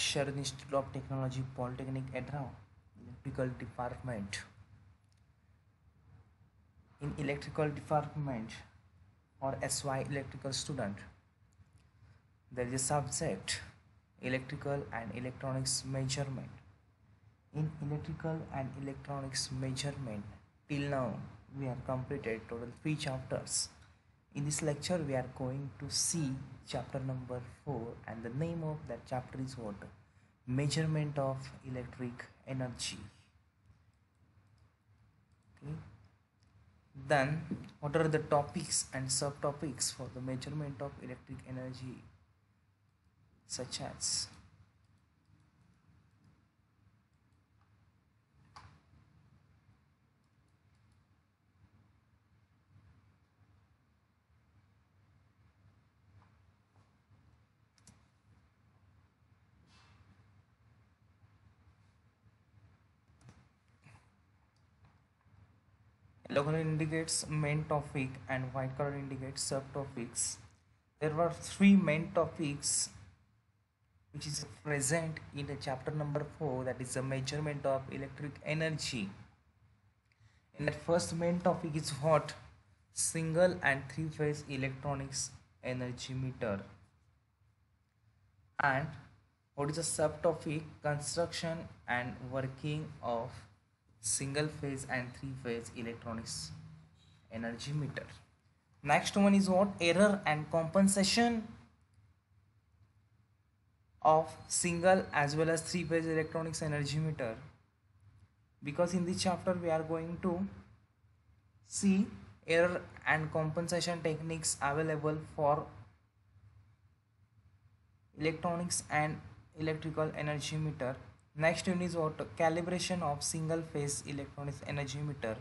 Sharon Institute of Technology, Polytechnic Edrao, Electrical Department. In Electrical Department or SY Electrical student, there is a subject Electrical and Electronics Measurement. In Electrical and Electronics Measurement, till now we have completed total 3 chapters. In this lecture we are going to see chapter number 4, and the name of that chapter is what? Measurement of electric energy. Okay. Then what are the topics and subtopics for the measurement of electric energy, such as yellow color indicates main topic and white color indicates subtopics. There were 3 main topics which is present in the chapter number 4, that is the measurement of electric energy. And that first main topic is what? Single and 3-phase electronics energy meter. And what is the subtopic? Construction and working of single phase and 3-phase electronics energy meter. Next one is what? Error and compensation of single as well as 3-phase electronics energy meter, because in this chapter we are going to see error and compensation techniques available for electronics and electrical energy meter. Next one is what? Calibration of single phase electronics energy meter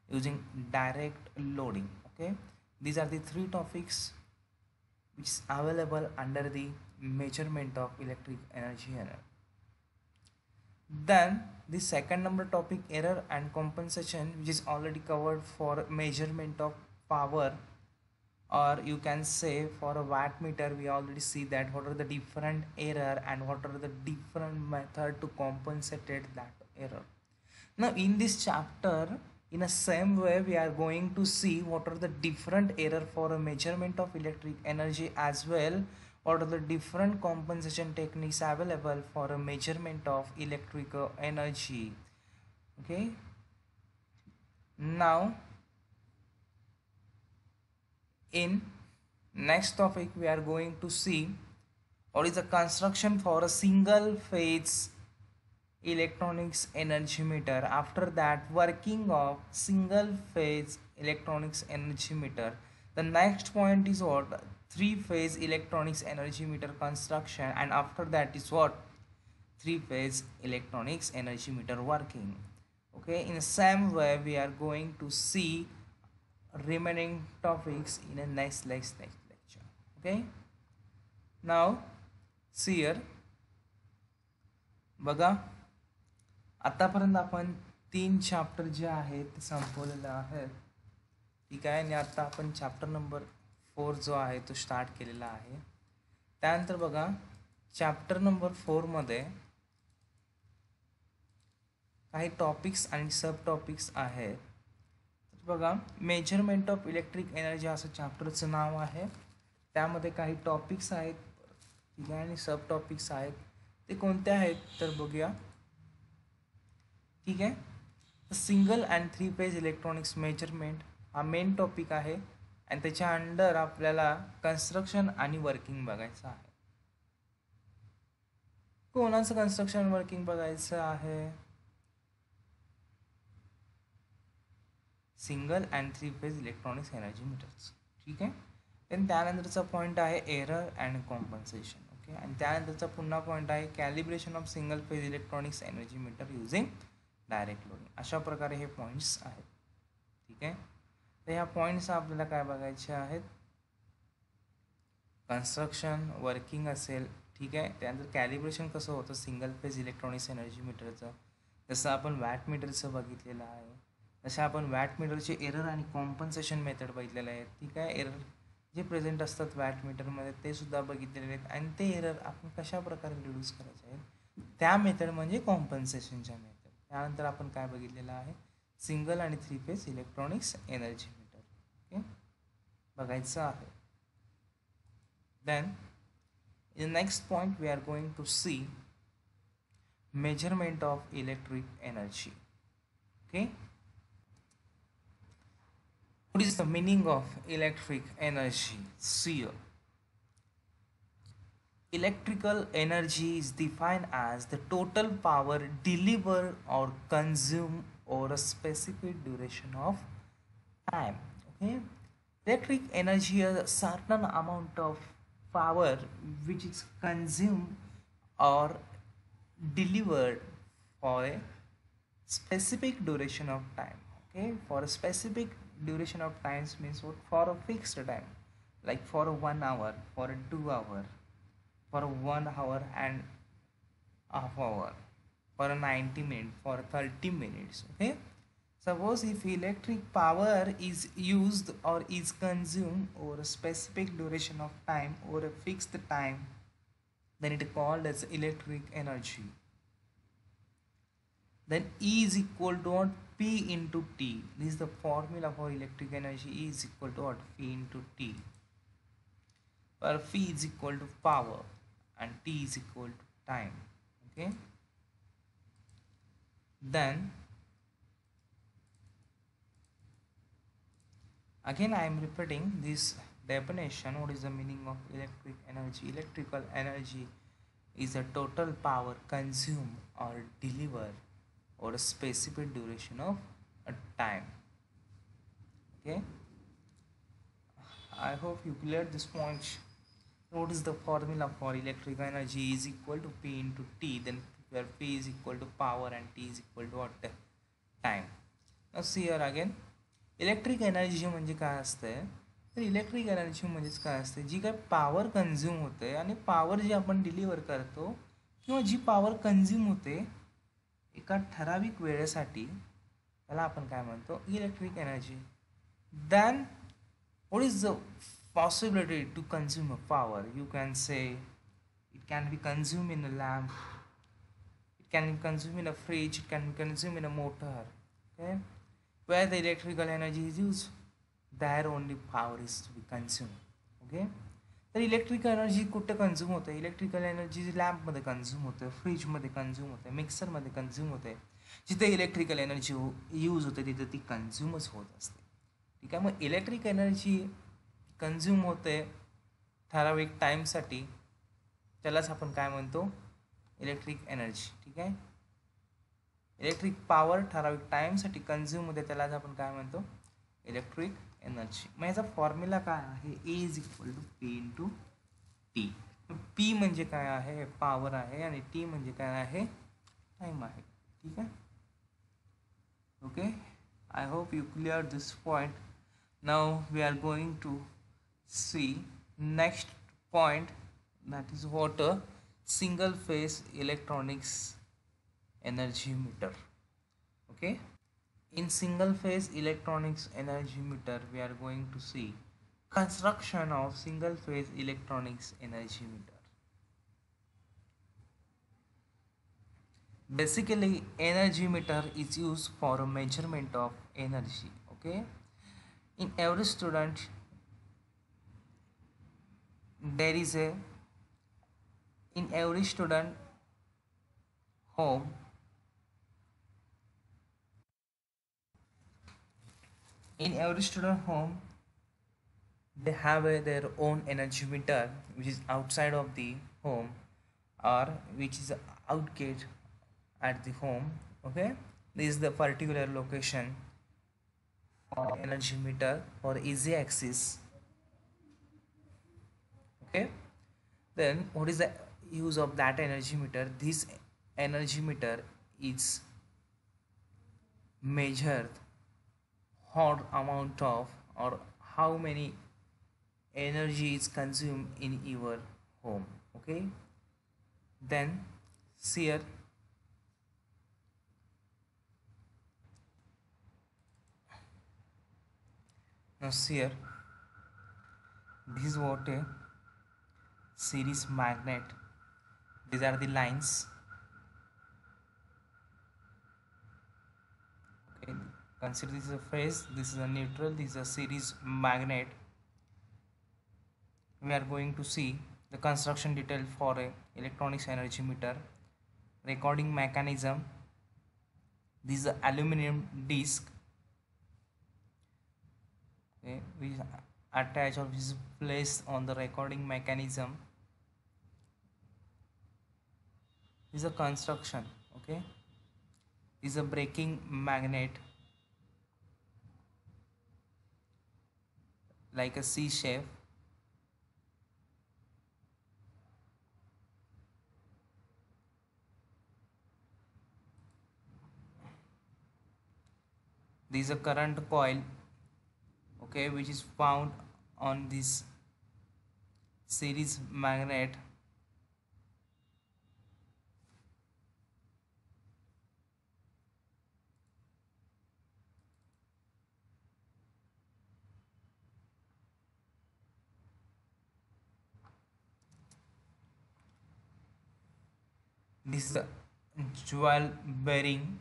using direct loading. Okay, these are the 3 topics which is available under the measurement of electric energy error. Then the second number topic, error and compensation, which is already covered for measurement of power, or you can say for a watt meter. We already see that what are the different error and what are the different method to compensate that error. Now in this chapter, in the same way, we are going to see what are the different error for a measurement of electric energy, as well what are the different compensation techniques available for a measurement of electrical energy. Okay, now in next topic we are going to see what is the construction for a single phase electronics energy meter. After that, working of single phase electronics energy meter. The next point is what? 3-phase electronics energy meter construction, and after that is what? 3-phase electronics energy meter working. Okay, in the same way we are going to see remaining topics in a next lecture. Okay, now see here, बघा आतापर्यंत आपण 3 chapter जे आहेत ते संपवलेले आहेत. ठीक आहे, आणि आता आपण चॅप्टर नंबर 4 जो आहे तो स्टार्ट केलेला आहे. त्यानंतर बघा चॅप्टर नंबर 4 मध्ये काही टॉपिक्स आणि सब टॉपिक्स आहेत. बघा, मेजरमेंट ऑफ इलेक्ट्रिक एनर्जी असं चॅप्टरचं नाव आहे. त्यामध्ये काही टॉपिक्स आहेत, ठीक आहे, आणि सब टॉपिक्स आहेत. ते कोणते आहेत तर बघूया. ठीक आहे, single and three phase electronics measurement हा मेन टॉपिक आहे, आणि त्याच्या अंडर आपल्याला कन्स्ट्रक्शन आणि वर्किंग बघायचं आहे. कोणाचं कन्स्ट्रक्शन वर्किंग बघायचं आहे? Single and three phase electronics energy meters. ठीक आहे, देन त्यानंतरचा पॉईंट आहे एरर अँड कॉम्पन्सेशन. ओके, आणि त्यानंतरचा पुन्हा पॉईंट आहे calibration of single phase electronics energy metre using direct loading. अशा प्रकारे हे पॉईंट्स आहेत. ठीक आहे, तर ह्या पॉईंट्स आपल्याला काय बघायचे आहेत? कन्स्ट्रक्शन, वर्किंग असेल. ठीक आहे, त्यानंतर कॅलिब्रेशन कसं होतं सिंगल फेज इलेक्ट्रॉनिक्स एनर्जी मीटरचं, जसं आपण वॅट मीटरचं बघितलेलं आहे. जसं आपण वॅट मीटरचे एरर आणि कॉम्पन्सेशन मेथड बघितलेलं आहे. ठीक आहे, एरर जे प्रेझेंट असतात वॅटमीटरमध्ये ते सुद्धा बघितलेले आहेत आणि ते एरर आपण कशा प्रकारे रिड्यूस करायचे आहेत त्या मेथड म्हणजे कॉम्पन्सेशनच्या मेथड. त्यानंतर आपण काय बघितलेलं आहे, सिंगल आणि three phase electronics energy meter. Okay, बघायचं आहे. Then in the next point we are going to see measurement of electric energy. Okay, what is the meaning of electric energy? See, electrical energy is defined as the total power delivered or consumed over a specific duration of time. Okay, electric energy is a certain amount of power which is consumed or delivered for a specific duration of time. Okay, for a specific duration of times means what, for a fixed time, like for a 1 hour, for a 2 hour, for a 1 hour and half hour, for a 90 minutes, for 30 minutes. Okay, suppose if electric power is used or is consumed over a specific duration of time or a fixed time, then it is called as electric energy. Then E is equal to what, P into T. This is the formula for electric energy. E is equal to what, P into T, where P is equal to power and T is equal to time. Okay, then again I am repeating this definition. What is the meaning of electric energy? Electrical energy is a total power consumed or delivered over a specific duration of a time. Okay, I hope you cleared this point. What is the formula for electric energy? Is equal to P into T, then where P is equal to power and T is equal to what, time. Now see here again, electric energy म्हणजे काय असते, तर electric energy म्हणजेच काय असते, जी काय power consume होते आणि पॉवर जी आपण डिलिव्हर करतो किंवा जी पॉवर कन्झ्युम होते एका ठराविक वेळेसाठी, त्याला आपण काय म्हणतो, electric energy. Then what is the possibility to consume a power? You can say it can be consumed in a lamp, it can be consumed in a fridge, it can be consumed in a motor. Okay, where the electrical energy is used, there only power is to be consumed. Okay, तर electrical energy कुठे consume होते, electrical energy लॅम्पमध्ये consume होते, फ्रीजमध्ये consume होते, मिक्सरमध्ये consume होते. जिथे electrical energy use होते तिथे ती कन्झ्युमच होत असते. ठीक आहे, मग इलेक्ट्रिक एनर्जी कन्झ्युम होते ठराविक टाईमसाठी, त्यालाच आपण काय म्हणतो, इलेक्ट्रिक एनर्जी. ठीक आहे, इलेक्ट्रिक पॉवर ठराविक टाईमसाठी कन्झ्युम होते त्यालाच आपण काय म्हणतो, इलेक्ट्रिक एनर्जी. मग याचा फॉर्म्युला काय आहे, A is equal to P into T. P म्हणजे काय आहे, पॉवर आहे, आणि टी म्हणजे काय आहे, टाईम आहे. ठीक आहे, okay, I hope you cleared this point. Now we are going to see next point, that is what, a single phase electronics energy meter. Okay, in single phase electronics energy meter we are going to see construction of single phase electronics energy meter. Basically energy meter is used for a measurement of energy. Okay, in every student there is a, in every student home in every student home they have their own energy meter which is outside of the home or which is outgate at the home. Okay, this is the particular location for energy meter for easy access. Okay, then what is the use of that energy meter? This energy meter is measured what amount of or how many energy is consumed in your home. Okay, then see here, now see here, This is what a series magnet. These are the lines. Okay, consider this is a phase, this is a neutral, this is a series magnet. We are going to see the construction detail for a electronics energy meter, recording mechanism. This is a aluminum disc, okay, which attach or is placed on the recording mechanism. This is a construction, okay. This is a braking magnet like a C shape. This is a current coil, okay, which is found on this series magnet. This is a jewel bearing,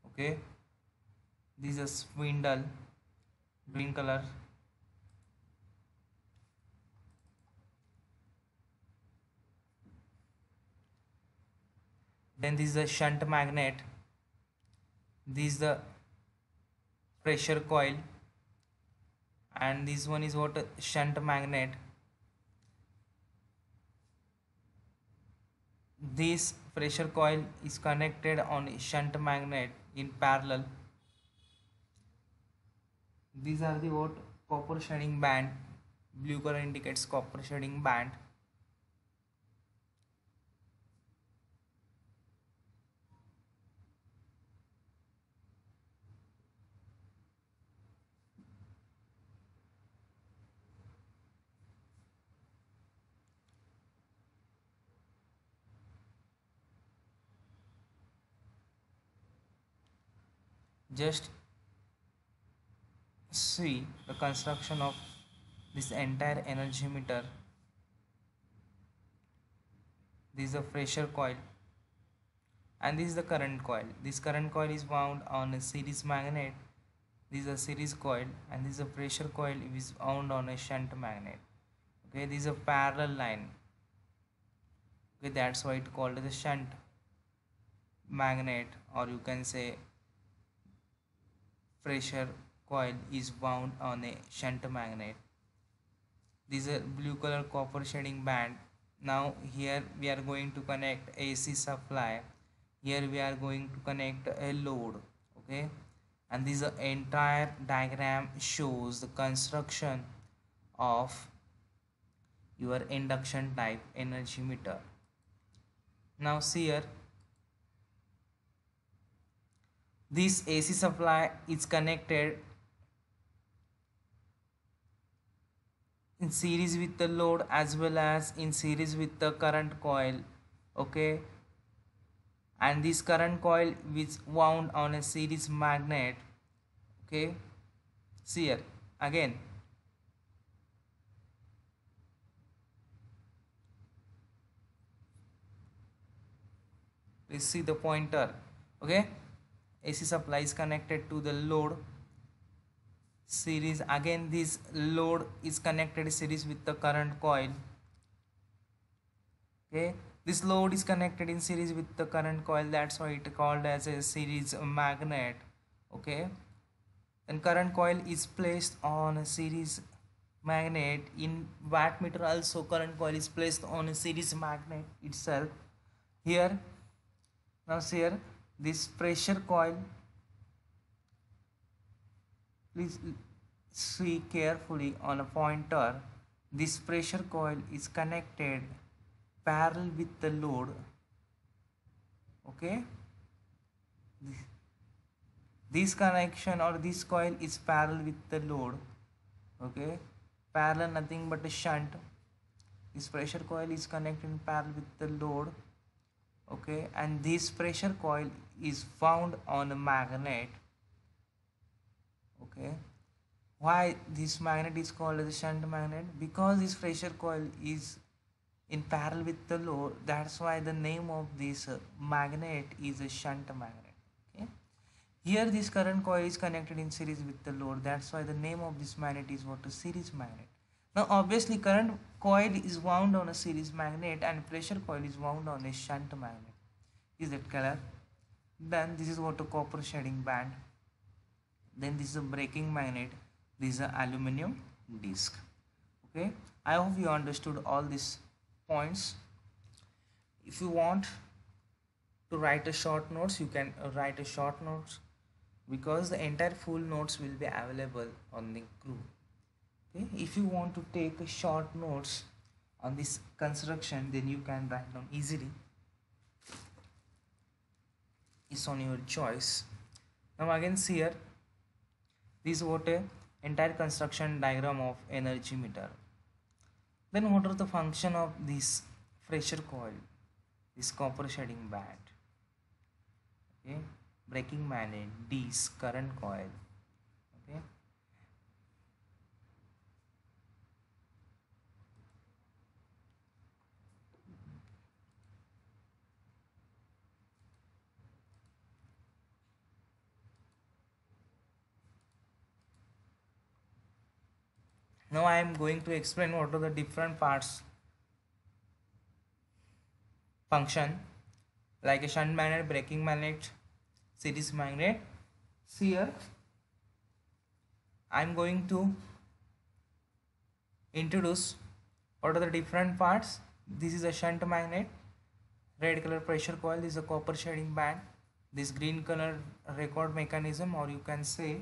okay. This is a spindle, green color. Then this is a shunt magnet. This is the pressure coil, and this one is what, shunt magnet. This pressure coil is connected on a shunt magnet in parallel. These are the what, copper shading band. Blue color indicates copper shading band. Just see the construction of this entire energy meter. This is a pressure coil, and this is the current coil. This current coil is wound on a series magnet. This is a series coil, and this is a pressure coil which is wound on a shunt magnet. Okay, this is a parallel line. Okay, that's why it called as a shunt magnet, or you can say pressure coil is wound on a shunt magnet. This is a blue color copper shading band. Now here we are going to connect AC supply. Here we are going to connect a load, okay. And this entire diagram shows the construction of your induction type energy meter. Now see here, this AC supply is connected in series with the load as well as in series with the current coil, okay. And this current coil is wound on a series magnet, okay. See here again, please see the pointer, okay. AC supply is connected to the load series. Again this load is connected series with the current coil, okay. This load is connected in series with the current coil, that's why it called as a series magnet, okay. Then current coil is placed on a series magnet. In wattmeter also current coil is placed on a series magnet itself. Here, now see here, this pressure coil, please see carefully on a pointer. This pressure coil is connected parallel with the load, okay. This connection or this coil is parallel with the load, okay. Parallel nothing but a shunt. This pressure coil is connected in parallel with the load, okay. And this pressure coil is found on a magnet, okay. Why this magnet is called as a shunt magnet? Because this pressure coil is in parallel with the load. That's why the name of this magnet is a shunt magnet. Okay, here this current coil is connected in series with the load. That's why the name of this magnet is what? A series magnet. Now obviously current coil is wound on a series magnet and pressure coil is wound on a shunt magnet. Is that clear? Then this is what a copper shading band. Then this is a braking magnet. This is an aluminum disc. Okay, I hope you understood all these points. If you want to write a short notes, you can write a short notes, because the entire full notes will be available on the group. Okay, if you want to take a short notes on this construction, then you can write down easily. It's on your choice. Now again see here, this is what a entire construction diagram of energy meter. Then what are the function of this pressure coil, this copper shading band, okay, braking magnet, disc, current coil. Okay, now I am going to explain what are the different parts function, like a shunt magnet, braking magnet, series magnet. See here, I am going to introduce what are the different parts. This is a shunt magnet, red color pressure coil, this is a copper shading band, this green color record mechanism, or you can say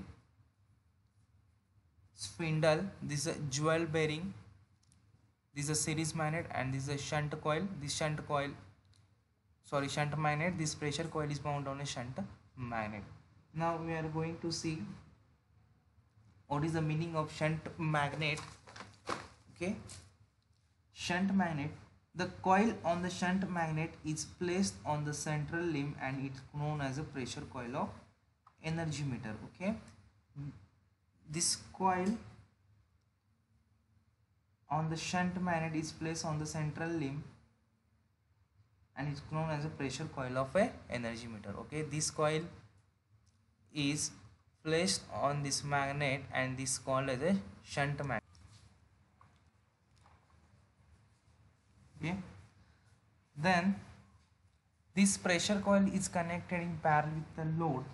spindle, this is a jewel bearing, this is a series magnet, and this is a shunt coil. This shunt coil, sorry, shunt magnet, this pressure coil is bound on a shunt magnet. Now we are going to see what is the meaning of shunt magnet. Okay, shunt magnet, the coil on the shunt magnet is placed on the central limb and it's known as a pressure coil of energy meter. Okay, this coil on the shunt magnet is placed on the central limb and it's known as a pressure coil of a energy meter. Okay, this coil is placed on this magnet and this is called as a shunt magnet. Okay, then this pressure coil is connected in parallel with the load.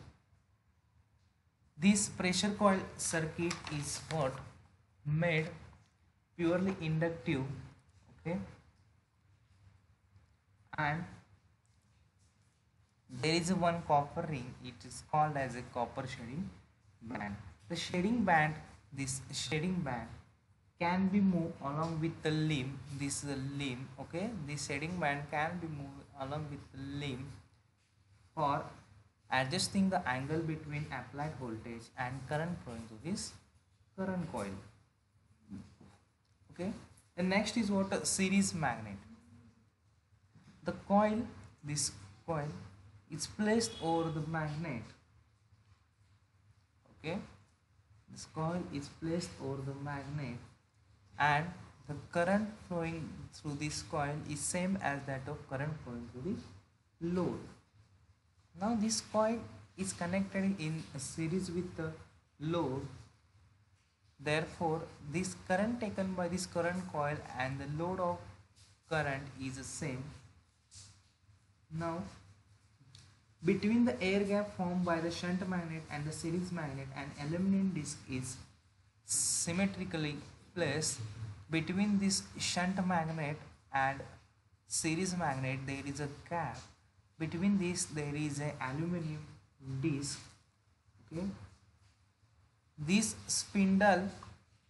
This pressure coil circuit is what? Made purely inductive. Okay, and there is one copper ring, it is called as a copper shading band. The shading band, this shading band can be moved along with the limb. This is a limb. Okay, this shading band can be moved along with the limb for adjusting the angle between applied voltage and current flowing through this current coil. Okay, the next is what? A series magnet. The coil, this coil is placed over the magnet. Okay, this coil is placed over the magnet and the current flowing through this coil is same as that of current flowing through the load. Now this coil is connected in a series with the load. Therefore, this current taken by this current coil and the load of current is the same. Now, between the air gap formed by the shunt magnet and the series magnet, an aluminum disc is symmetrically placed. Between this shunt magnet and series magnet, there is a gap. Between this, there is an aluminum disc. Okay, this spindle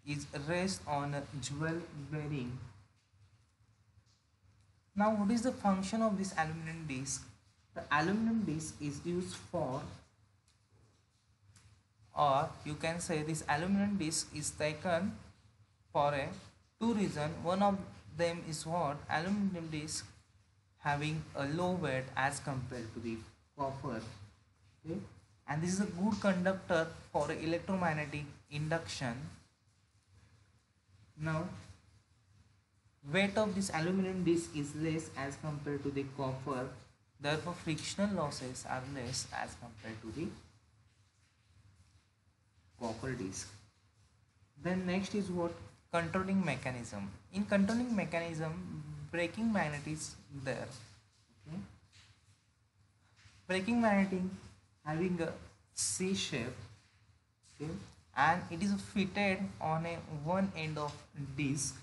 is raised on a jewel bearing. Now what is the function of this aluminum disc? The aluminum disc is used for, or you can say this aluminum disc is taken for a two reason. One of them is what? Aluminum disc having a low weight as compared to the copper. Okay, and this is a good conductor for electromagnetic induction. Now weight of this aluminum disc is less as compared to the copper, therefore frictional losses are less as compared to the copper disc. Then next is what? Controlling mechanism. In controlling mechanism, braking magnet is there. Okay. Braking magnet having a C shape, okay, and it is fitted on a one end of disc.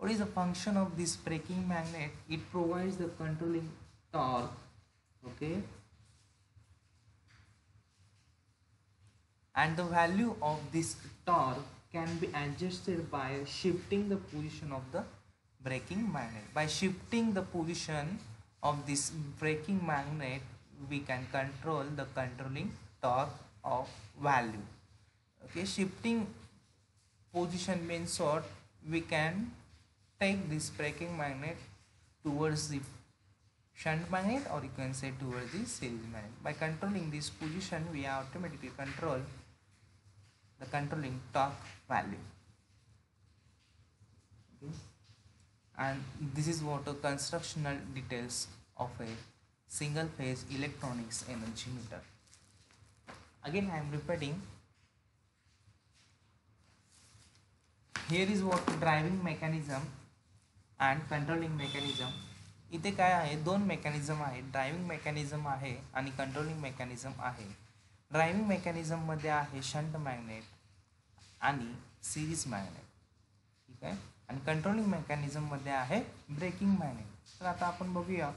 What is the function of this braking magnet? It provides the controlling torque, okay, and the value of this torque can be adjusted by shifting the position of the braking magnet. By shifting the position of this braking magnet, we can control the controlling torque of value. Okay, shifting position means what? We can take this braking magnet towards the shunt magnet, or you can say towards the series magnet. By controlling this position, we automatically control the controlling torque value. Okay. And this is what the constructional details of a single phase electronics energy meter. Again I am repeating, here is what driving mechanism and controlling mechanism. इथे काय आहे? दोन mechanism आहे, driving mechanism आहे आणि controlling mechanism आहे. Driving mechanism मध्ये आहे शंट मॅग्नेट आणि सिरीज मॅग्नेट, ठीक आहे. आणि कंट्रोलिंग मेकॅनिझम मध्ये आहे ब्रेकिंग मॅग्नेट. तर आता आपण बघूया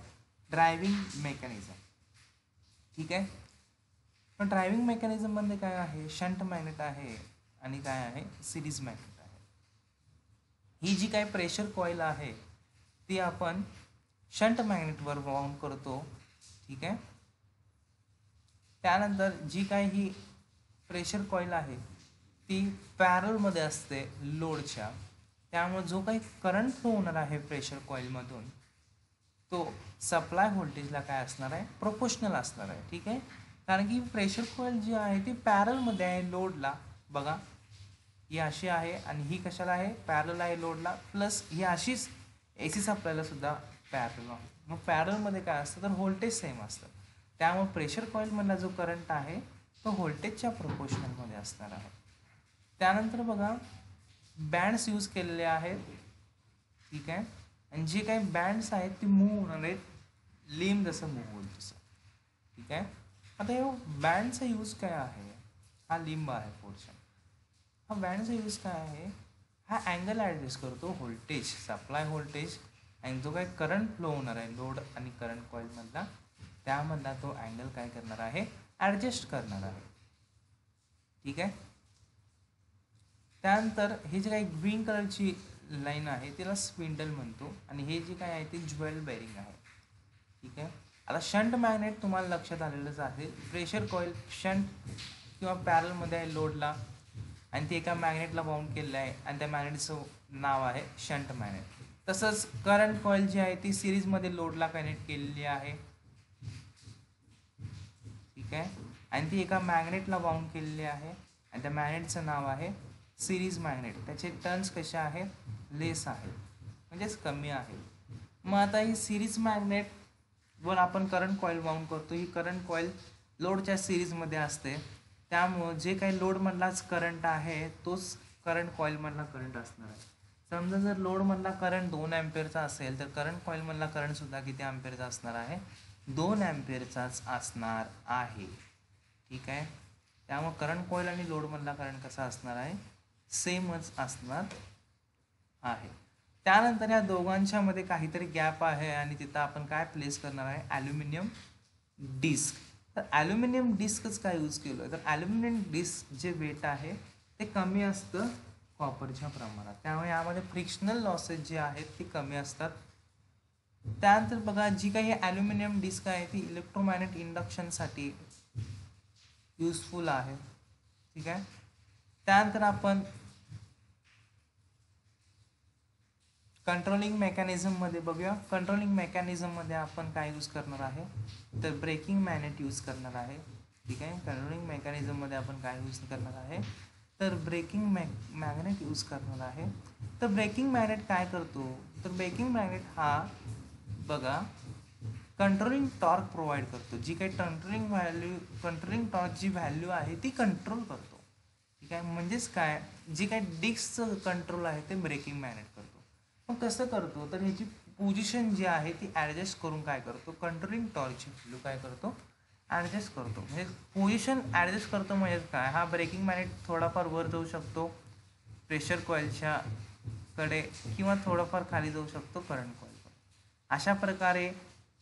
ड्रायव्हिंग मेकॅनिझम, ठीक आहे. पण ड्रायव्हिंग मेकॅनिझम मध्ये काय आहे? शंट मॅग्नेट आहे आणि काय आहे? सिरीज मॅग्नेट आहे. ही जी काही प्रेशर कॉईल आहे ती आपण शंट मॅग्नेटवर वाउंड करतो, ठीक आहे. त्यानंतर जी काही ही प्रेशर कॉईल आहे ती पॅरलमध्ये असते लोडच्या, त्यामुळे जो काही करंट फ्लो होणार आहे प्रेशर कॉईलमधून तो सप्लाय व्होल्टेजला काय असणार आहे? प्रोपोर्शनल असणार आहे, ठीक आहे. कारण की प्रेशर कॉईल जी आहे ती पॅरलमध्ये आहे लोडला. बघा ही अशी आहे आणि ही कशाला आहे? पॅरल आहे लोडला. प्लस ही अशीच AC सप्लायला सुद्धा पॅरल आहे. मग पॅरलमध्ये काय असतं तर व्होल्टेज सेम असतं, त्यामुळे प्रेशर कॉईलमधला जो करंट आहे तो व्होल्टेजच्या प्रोपोर्शनलमध्ये असणार आहे. त्यानंतर बघा बँड्स यूज केलेले आहेत, ठीक आहे. आणि जे काही बँड्स आहेत ती मूव्ह होणार आहेत, लिंब जसं मूव्ह होईल तसं, ठीक आहे. आता हे बँडचा यूज काय आहे? हा लिंब आहे पोर्शन. हा बँडचा यूज काय आहे? हा अँगल ॲडजस्ट करतो व्होल्टेज, सप्लाय व्होल्टेज आणि जो काही करंट फ्लो होणार आहे लोड आणि करंट कॉईलमधला त्यामधला तो अँगल काय करणार आहे? ॲडजस्ट करणार आहे, ठीक आहे. त्यानंतर हे जे काही ग्रीन कलरची लाईन आहे तिला स्पिंडल म्हणतो आणि हे जे काय आहे ते ज्वेल बेरिंग आहे, ठीक आहे. आता शंट मॅग्नेट तुम्हाला लक्षात आलेलंच आहे. प्रेशर कॉईल शंट किंवा पॅरलमध्ये आहे लोडला आणि ते एका मॅग्नेटला बाउंड केलेलं आहे आणि त्या मॅग्नेटचं नाव आहे शंट मॅग्नेट. तसंच करंट कॉईल जी आहे ती सिरीजमध्ये लोडला कनेक्ट केलेली आहे, ठीक आहे. आणि ती एका मॅग्नेटला बाउंड केलेली आहे आणि त्या मॅग्नेटचं नाव आहे सिरीज मॅग्नेट. त्याचे टर्न्स कसे आहेत? लेस आहेत, म्हणजेच कमी आहे. मग आता ही सिरीज मॅग्नेट वर आपण करंट कॉईल बाउंड करतो. ही करंट कॉईल लोडच्या सिरीजमध्ये असते, त्यामुळं जे काही लोडमधलाच करंट आहे तोच करंट कॉईलमधला करंट असणार आहे. समजा जर लोडमधला करंट 2 अँपिअरचा असेल तर करंट कॉईलमधला करंटसुद्धा किती अँपिअरचा असणार आहे? 2 अँपिअरचाच असणार आहे, ठीक आहे. त्यामुळे करंट कॉईल आणि लोडमधला करंट कसा असणार आहे? सेमच असणार आहे. त्यानंतर या दोघांच्या मध्ये काहीतरी गॅप आहे आणि तिथं आपण काय प्लेस करणार आहे? Aluminium disc. तर ॲल्युमिनियम डिस्कच काय यूज केलं आहे? तर ॲल्युमिनियम डिस्क जे वेट आहे ते कमी असतं कॉपरच्या प्रमाणात, त्यामुळे यामध्ये फ्रिक्शनल लॉसेस जे आहेत ते कमी असतात. त्यानंतर बघा जी काही ॲल्युमिनियम डिस्क आहे ती इलेक्ट्रोमॅग्नेट इंडक्शनसाठी युजफुल आहे, ठीक आहे. त्यानंतर आपण कंट्रोलिंग मेकॅनिझममध्ये बघूया. कंट्रोलिंग मेकॅनिझममध्ये आपण काय यूज करणार आहे? तर ब्रेकिंग मॅग्नेट यूज करणार आहे. ठीक आहे. कंट्रोलिंग मेकॅनिझममध्ये आपण काय यूज करणार आहे, तर ब्रेकिंग मॅग्नेट यूज करणार आहे. तर ब्रेकिंग मॅग्नेट काय करतो, तर ब्रेकिंग मॅग्नेट हा बघा कंट्रोलिंग टॉर्क प्रोव्हाइड करतो. जी काही कंट्रोलिंग टॉर्कची व्हॅल्यू आहे ती कंट्रोल करतो. ठीक आहे. म्हणजेच काय, जी काही डिस्कचं कंट्रोल आहे ते ब्रेकिंग मॅग्नेट करतो. मग कसं करतो, तर ह्याची पोझिशन जी आहे ती ॲडजस्ट करून काय करतो, कंट्रोलिंग टॉर्कची व्हॅल्यू काय करतो, ॲडजस्ट करतो. म्हणजे पोझिशन ॲडजस्ट करतो म्हणजे काय, हा ब्रेकिंग मॅग्नेट थोडाफार वर जाऊ शकतो प्रेशर कॉईलच्या कडे किंवा थोडाफार खाली जाऊ शकतो करंट कॉईलकडे. अशा प्रकारे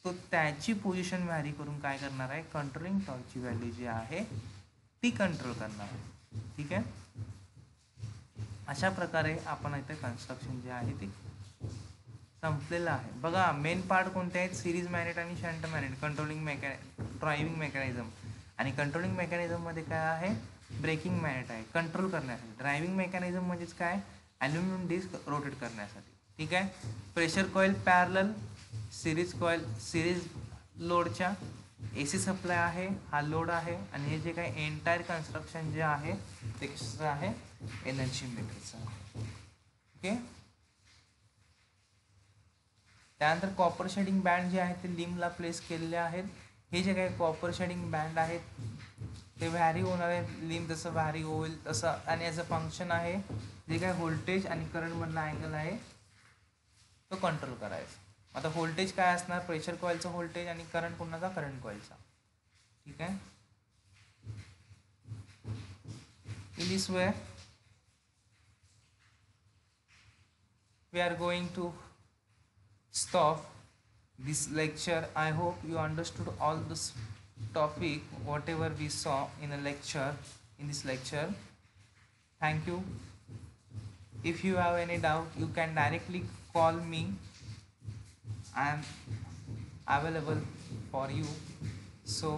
तो त्याची पोझिशन व्हॅरी करून काय करणार आहे, कंट्रोलिंग टॉर्कची व्हॅल्यू जी आहे ती कंट्रोल करणार आहे. ठीक आहे. अशा प्रकारे आपण इथे कन्स्ट्रक्शन जे आहे ते संपलेलं आहे. बघा मेन पार्ट कोणते आहेत, सिरीज मॅग्नेट आणि shunt magnet, controlling driving mechanism. आणि कंट्रोलिंग मेकॅनिझममध्ये काय आहे, ब्रेकिंग मॅग्नेट आहे कंट्रोल करण्यासाठी. ड्रायव्हिंग मेकॅनिझम म्हणजेच काय, ॲल्युमिनियम डिस्क रोटेट करण्यासाठी. ठीक आहे. प्रेशर कॉईल पॅरलल, सिरीज लोडच्या AC सप्लाय आहे, हा लोड आहे. आणि हे जे काही एंटायर कन्स्ट्रक्शन जे आहे ते कसं आहे, एनर्जी मीटरचं आहे. ओके. त्यानंतर कॉपर शेडिंग बँड जे आहेत ते लिमला प्लेस केलेले आहेत. हे जे काही कॉपर शेडिंग बँड आहेत ते व्हॅरी होणार आहेत, लिम जसं व्हॅरी होईल तसं. आणि याचं फंक्शन आहे जे काही व्होल्टेज आणि करंटमधला अँगल आहे तो कंट्रोल करायचा. आता व्होल्टेज काय असणार, प्रेशर कॉईलचं व्होल्टेज, आणि करंट कोणाचा, करंट कॉईलचा. ठीक आहे. In this way we are going to stop this lecture. I hope you understood all this topic whatever we saw in a lecture, in this lecture. Thank you. If you have any doubt you can directly call me. I am available for you. So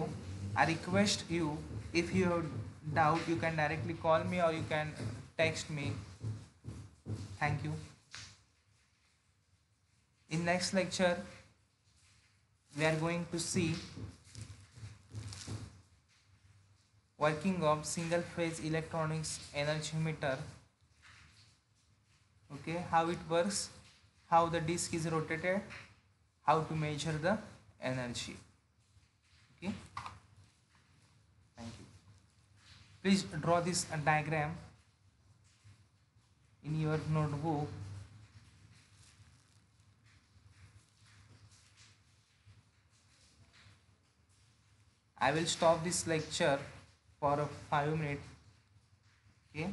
I request you, if you have doubt you can directly call me or you can text me. Thank you. In next lecture we are going to see working of single phase electronics energy meter. Okay, how it works, how the disk is rotated, how to measure the energy. Okay, thank you. Please draw this diagram in your notebook. I will stop this lecture for 5 minutes. Okay,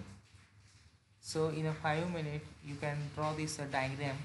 so in a 5 minutes you can draw this diagram